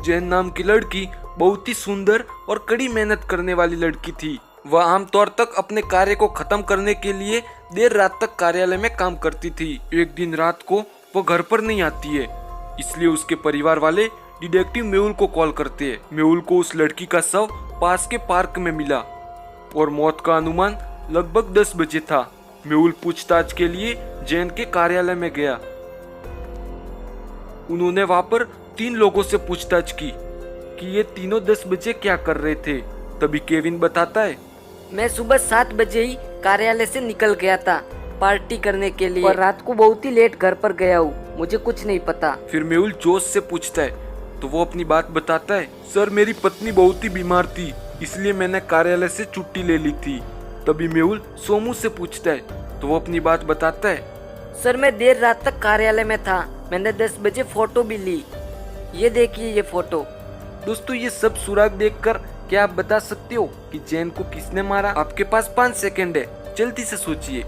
जैन नाम की लड़की बहुत ही सुंदर और कड़ी मेहनत करने वाली लड़की थी। वह आमतौर तक अपने कार्य को खत्म करने के लिए देर रात तक कार्यालय में काम करती थी। एक दिन रात को वो घर पर नहीं आती है, इसलिए उसके परिवार वाले डिटेक्टिव मेहुल को कॉल करते हैं। मेहुल को उस लड़की का शव पास के पार्क में मिला और मौत का अनुमान लगभग 10 बजे था। मेहुल पूछताछ के लिए जैन के कार्यालय में गया। उन्होंने वहां पर 3 लोगों से पूछताछ की कि ये तीनों 10 बजे क्या कर रहे थे। तभी केविन बताता है, मैं सुबह 7 बजे ही कार्यालय से निकल गया था पार्टी करने के लिए और रात को बहुत ही लेट घर पर गया हूँ, मुझे कुछ नहीं पता। फिर मेहुल जोश से पूछता है तो वो अपनी बात बताता है, सर मेरी पत्नी बहुत ही बीमार थी, इसलिए मैंने कार्यालय से छुट्टी ले ली थी। तभी मेहुल सोमू से पूछता है तो वो अपनी बात बताता है, सर मैं देर रात तक कार्यालय में था, मैंने 10 बजे फोटो भी ली, ये देखिए ये फोटो। दोस्तों ये सब सुराग देखकर क्या आप बता सकते हो कि जैन को किसने मारा? आपके पास 5 सेकंड है, जल्दी से सोचिए।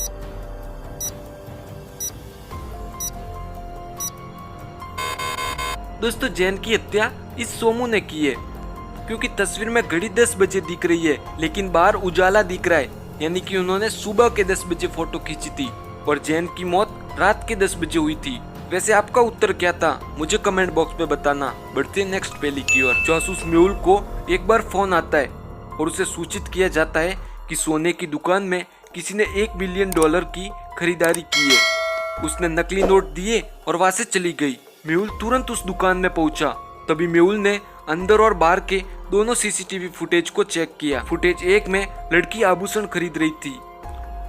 दोस्तों जैन की हत्या इस सोमू ने की है, क्योंकि तस्वीर में घड़ी 10 बजे दिख रही है लेकिन बाहर उजाला दिख रहा है, यानी कि उन्होंने सुबह के 10 बजे फोटो खींची थी और जैन की मौत रात के 10 बजे हुई थी। वैसे आपका उत्तर क्या था मुझे कमेंट बॉक्स में बताना। बढ़ते नेक्स्ट पहली की ओर। जासूस मेहुल को एक बार फोन आता है और उसे सूचित किया जाता है कि सोने की दुकान में किसी ने $1 बिलियन की खरीदारी की है। उसने नकली नोट दिए और वहां से चली गई। मेहुल तुरंत उस दुकान में पहुंचा। तभी मेहुल ने अंदर और बाहर के दोनों सीसीटीवी फुटेज को चेक किया। फुटेज 1 में लड़की आभूषण खरीद रही थी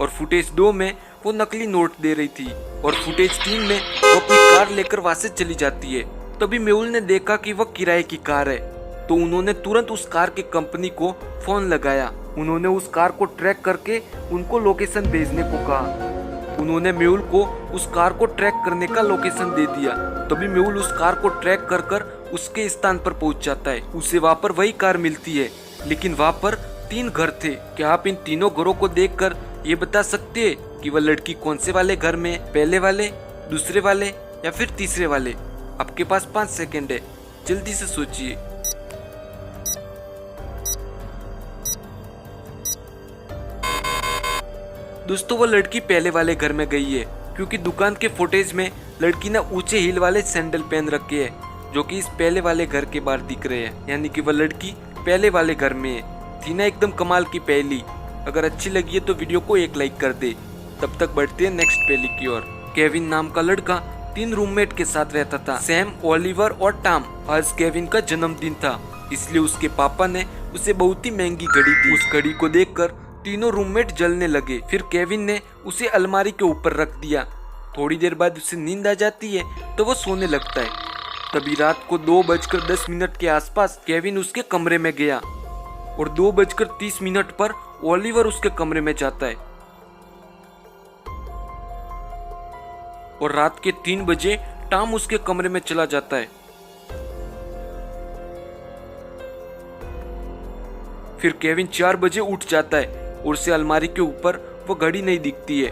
और फुटेज 2 में वो नकली नोट दे रही थी और फुटेज 3 में वो अपनी कार लेकर वहां से चली जाती है। तभी मेहुल ने देखा कि वह किराए की कार है, तो उन्होंने तुरंत उस कार की कंपनी को फोन लगाया। उन्होंने उस कार को ट्रैक करके उनको लोकेशन भेजने को कहा। उन्होंने मेहुल को उस कार को ट्रैक करने का लोकेशन दे दिया। तभी मेहुल उस कार को ट्रैक कर कर उसके स्थान पर पहुंच जाता है। उसे वहां पर वही कार मिलती है, लेकिन वहां पर 3 घर थे। क्या आप इन तीनों घरों को देखकर ये बता सकते हैं कि वह लड़की कौन से वाले घर में, पहले वाले, दूसरे वाले या फिर तीसरे वाले? आपके पास 5 सेकंड है, जल्दी से सोचिए। दोस्तों वो लड़की पहले वाले घर में गई है, क्योंकि दुकान के फुटेज में लड़की ने ऊंचे हील वाले सैंडल पहन रखे हैं जो कि इस पहले वाले घर के बाहर दिख रहे हैं, यानी कि वह लड़की पहले वाले घर में है। थी ना एकदम कमाल की पहली। अगर अच्छी लगी है तो वीडियो को एक लाइक कर दे। तब तक बढ़ते हैं नेक्स्ट पहली की ओर। केविन नाम का लड़का 3 रूममेट के साथ रहता था, सैम, ओलिवर और टॉम। आज केविन का जन्मदिन था, इसलिए उसके पापा ने उसे बहुत ही महंगी घड़ी दी। उस घड़ी को देखकर तीनों रूममेट जलने लगे। फिर केविन ने उसे अलमारी के ऊपर रख दिया। थोड़ी देर बाद उसे नींद आ जाती है तो वो सोने लगता है। तभी रात को 2:10 के आसपास केविन उसके कमरे में गया और 2:30 पर ओलिवर उसके कमरे में जाता है और रात के 3 बजे टॉम उसके कमरे में चला जाता है। फिर केविन 4 बजे उठ जाता है और उसे अलमारी के ऊपर वो घड़ी नहीं दिखती है।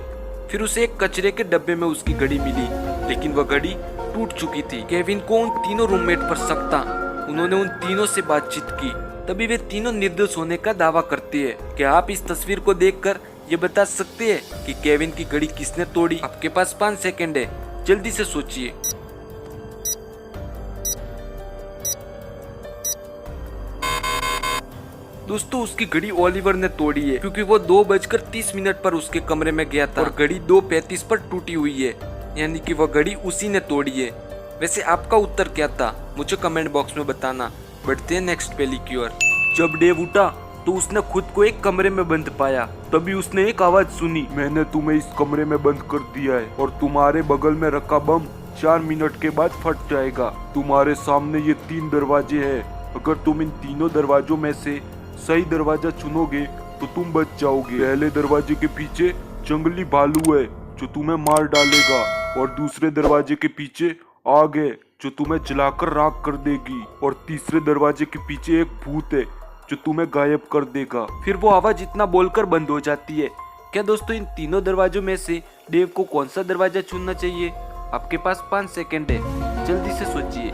फिर उसे एक कचरे के डब्बे में उसकी घड़ी मिली, लेकिन वह घड़ी टूट चुकी थी। केविन को उन तीनों रूममेट पर शक था। उन्होंने उन तीनों से बातचीत की। तभी वे तीनों निर्दोष होने का दावा करते हैं। क्या आप इस तस्वीर को देखकर ये बता सकते हैं कि केविन की घड़ी किसने तोड़ी? आपके पास 5 सेकंड है, जल्दी से सोचिए। दोस्तों उसकी घड़ी ओलिवर ने तोड़ी है, क्योंकि वो 2:30 पर उसके कमरे में गया था और घड़ी 2:35 पर टूटी हुई है, यानी कि वह घड़ी उसी ने तोड़ी है। वैसे आपका उत्तर क्या था मुझे कमेंट बॉक्स में बताना। बढ़ते हैं नेक्स्ट पहली की ओर। जब डेव उठा तो उसने खुद को एक कमरे में बंद पाया। तभी उसने एक आवाज सुनी, मैंने तुम्हें इस कमरे में बंद कर दिया है और तुम्हारे बगल में रखा बम 4 मिनट के बाद फट जाएगा। तुम्हारे सामने ये 3 दरवाजे हैं। अगर तुम इन तीनों दरवाजों में से सही दरवाजा चुनोगे तो तुम बच जाओगे। पहले दरवाजे के पीछे जंगली भालू है जो तुम्हें मार डालेगा और दूसरे दरवाजे के पीछे आग है जो तुम्हें जलाकर राख कर देगी और तीसरे दरवाजे के पीछे एक भूत है जो तुम्हें गायब कर देगा। फिर वो आवाज इतना बोलकर बंद हो जाती है। क्या दोस्तों इन तीनों दरवाजों में से देव को कौन सा दरवाजा चुनना चाहिए? आपके पास 5 सेकंड है, जल्दी से सोचिए।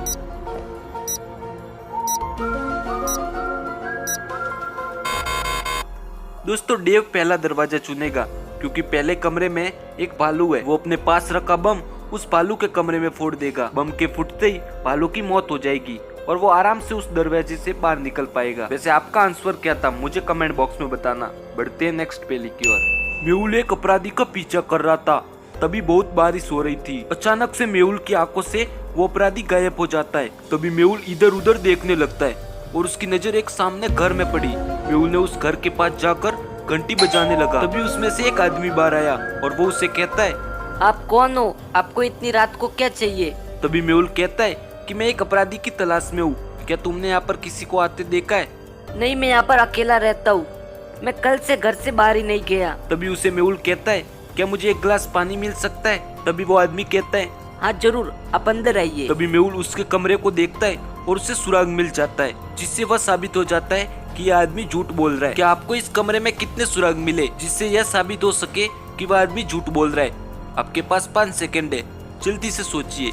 दोस्तों डेव पहला दरवाजा चुनेगा क्योंकि पहले कमरे में एक भालू है। वो अपने पास रखा बम उस भालू के कमरे में फोड़ देगा। बम के फुटते ही भालू की मौत हो जाएगी और वो आराम से उस दरवाजे से बाहर निकल पाएगा। वैसे आपका आंसर क्या था मुझे कमेंट बॉक्स में बताना। बढ़ते हैं नेक्स्ट पहेली की ओर। मेहुल एक अपराधी का पीछा कर रहा था, तभी बहुत बारिश हो रही थी। अचानक से मेहुल की आंखों से वो अपराधी गायब हो जाता है। तभी मेहुल इधर उधर देखने लगता है और उसकी नजर एक सामने घर में पड़ी। मेहुल ने उस घर के पास जाकर घंटी बजाने लगा। तभी उसमें से एक आदमी बाहर आया और वो उसे कहता है, आप कौन हो? आपको इतनी रात को क्या चाहिए? तभी मेहुल कहता है कि मैं एक अपराधी की तलाश में हूँ, क्या तुमने यहाँ पर किसी को आते देखा है? नहीं, मैं यहाँ पर अकेला रहता हूँ, मैं कल से घर से बाहर ही नहीं गया। तभी उसे मेहुल कहता है, क्या मुझे एक गिलास पानी मिल सकता है? तभी वो आदमी कहता है, हाँ जरूर, आप अंदर आइए। तभी मेहुल उसके कमरे को देखता है और उसे सुराग मिल जाता है, जिससे वह साबित हो जाता है कि यह आदमी झूठ बोल रहा है। क्या आपको इस कमरे में कितने सुराग मिले जिससे यह साबित हो सके कि वह आदमी झूठ बोल रहा है? आपके पास 5 सेकंड है, जल्दी से सोचिए।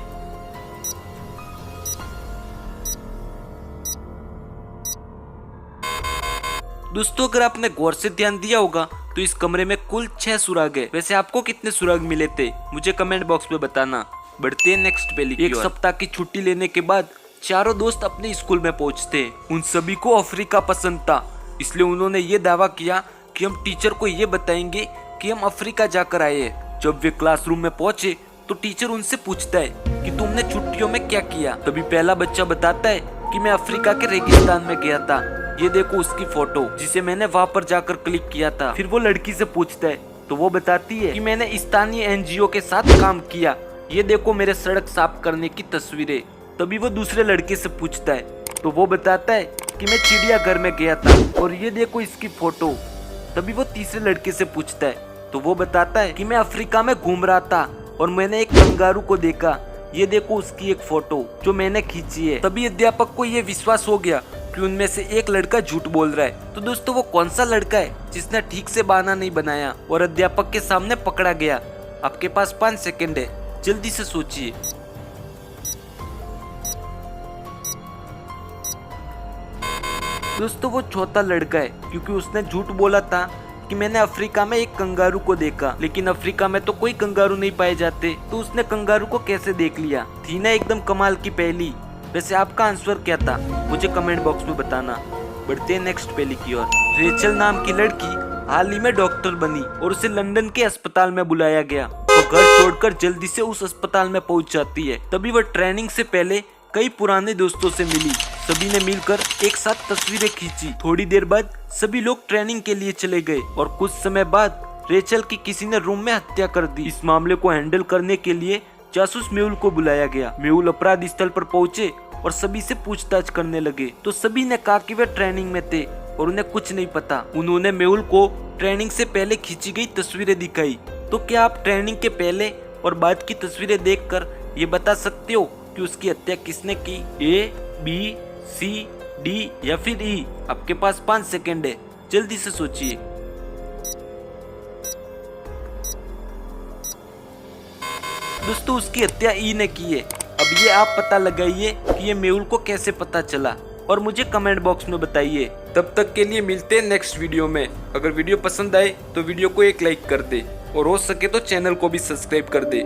दोस्तों अगर आपने गौर से ध्यान दिया होगा तो इस कमरे में कुल 6 सुराग है। वैसे आपको कितने सुराग मिले थे मुझे कमेंट बॉक्स में बताना। बढ़ते हैं नेक्स्ट पहेली की ओर। एक सप्ताह की छुट्टी लेने के बाद चारों दोस्त अपने स्कूल में पहुंचते हैं। उन सभी को अफ्रीका पसंद था, इसलिए उन्होंने ये दावा किया कि हम टीचर को ये बताएंगे कि हम अफ्रीका जाकर आए हैं। जब वे क्लासरूम में पहुंचे तो टीचर उनसे पूछता है कि तुमने छुट्टियों में क्या किया? तभी पहला बच्चा बताता है कि मैं अफ्रीका के रेगिस्तान में गया था, ये देखो उसकी फोटो जिसे मैंने वहाँ पर जाकर क्लिक किया था। फिर वो लड़की से पूछता है तो वो बताती है कि मैंने स्थानीय एनजीओ के साथ काम किया, ये देखो मेरे सड़क साफ करने की तस्वीरें। तभी वो दूसरे लड़के से पूछता है तो वो बताता है कि मैं चिड़ियाघर में गया था और ये देखो इसकी फोटो। तभी वो तीसरे लड़के से पूछता है तो वो बताता है कि मैं अफ्रीका में घूम रहा था और मैंने एक कंगारू को देखा, ये देखो उसकी एक फोटो जो मैंने खींची है। तभी अध्यापक को ये विश्वास हो गया कि उनमें से एक लड़का झूठ बोल रहा है। तो दोस्तों वो कौन सा लड़का है जिसने ठीक से बहाना नहीं बनाया और अध्यापक के सामने पकड़ा गया? आपके पास 5 सेकंड है, जल्दी से सोचिए। दोस्तों वो चौथा लड़का है क्योंकि उसने झूठ बोला था कि मैंने अफ्रीका में एक कंगारू को देखा, लेकिन अफ्रीका में तो कोई कंगारू नहीं पाए जाते, तो उसने कंगारू को कैसे देख लिया? थी ना एकदम कमाल की पहेली। वैसे आपका आंसर क्या था मुझे कमेंट बॉक्स में बताना। बढ़ते हैं नेक्स्ट पहेली की ओर। रेचल नाम की लड़की हाल ही में डॉक्टर बनी और उसे लंदन के अस्पताल में बुलाया गया। वो घर छोड़कर जल्दी से उस अस्पताल में पहुंच जाती है। तभी वह ट्रेनिंग से पहले कई पुराने दोस्तों से मिली। सभी ने मिलकर एक साथ तस्वीरें खींची। थोड़ी देर बाद सभी लोग ट्रेनिंग के लिए चले गए और कुछ समय बाद रेचल की किसी ने रूम में हत्या कर दी। इस मामले को हैंडल करने के लिए जासूस मेहुल को बुलाया गया। मेहुल अपराध स्थल पर पहुंचे और सभी से पूछताछ करने लगे, तो सभी ने कहा कि वे ट्रेनिंग में थे और उन्हें कुछ नहीं पता। उन्होंने मेहुल को ट्रेनिंग से पहले खींची गई तस्वीरें दिखाई। तो क्या आप ट्रेनिंग के पहले और बाद की तस्वीरें देखकर ये बता सकते हो कि उसकी हत्या किसने की? ए, बी, सी, डी या फिर ई? आपके पास 5 सेकंड है, जल्दी से सोचिए। दोस्तों उसकी हत्या ई ने की है। अब ये आप पता लगाइए कि ये मेहुल को कैसे पता चला और मुझे कमेंट बॉक्स में बताइए। तब तक के लिए मिलते हैं नेक्स्ट वीडियो में। अगर वीडियो पसंद आए तो वीडियो को एक लाइक कर दे और हो सके तो चैनल को भी सब्सक्राइब कर दे।